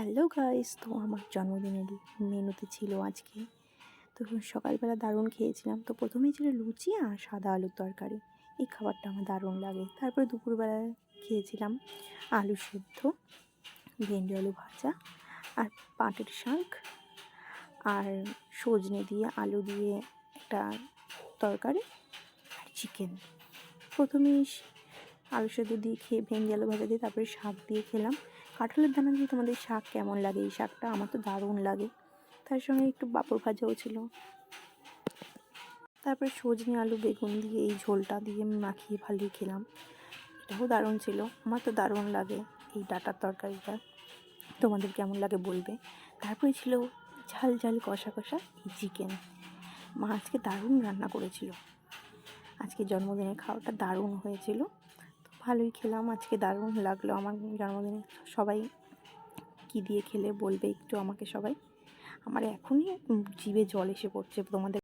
Hello guys, তো আমার জন্মদিনের মেনুতে ছিল আজকে। তো সকালবেলা দারুণ খেয়েছিলাম। তো প্রথমেই ছিল লুচি আর সাদা আলুর তরকারি। এই খাবারটা আমার দারুণ লাগে। তারপরে দুপুরবেলায় খেয়েছিলাম আলু সেদ্ধ, ভেন্ডি আলু ভাজা আর পাটের শাক আর সজনে দিয়ে আলু দিয়ে একটা তরকারি আর চিকেন। প্রথমেই আলু সেদ্ধ দিয়ে খেয়ে ভেন্ডি আলু ভাজা দিয়ে তারপরে শাক দিয়ে খেলাম। কাঁঠালের দানা দিয়ে তোমাদের শাক কেমন লাগে? এই শাকটা আমার তো দারুণ লাগে। তার সঙ্গে একটু পাঁপড় ভাজাও ছিল। তারপরে সজনে আলু বেগুন দিয়ে এই ঝোলটা দিয়ে আমি মাখিয়ে ভালিয়ে খেলাম। এটাও দারুণ ছিল। আমার তো দারুণ লাগে এই ডাঁটার তরকারিটা। তোমাদের কেমন লাগে বলবে। তারপরে ছিল ঝাল ঝাল কষা কষা এই চিকেন। মা আজকে দারুণ রান্না করেছিল। আজকে জন্মদিনের খাওয়াটা দারুণ হয়েছিল। তো ভালোই খেলাম, আজকে দারুণ লাগলো আমার জন্মদিনে। সবাই কী দিয়ে খেলে বলবে একটু আমাকে সবাই। আমার এখনই জিভে জল এসে পড়ছে তোমাদের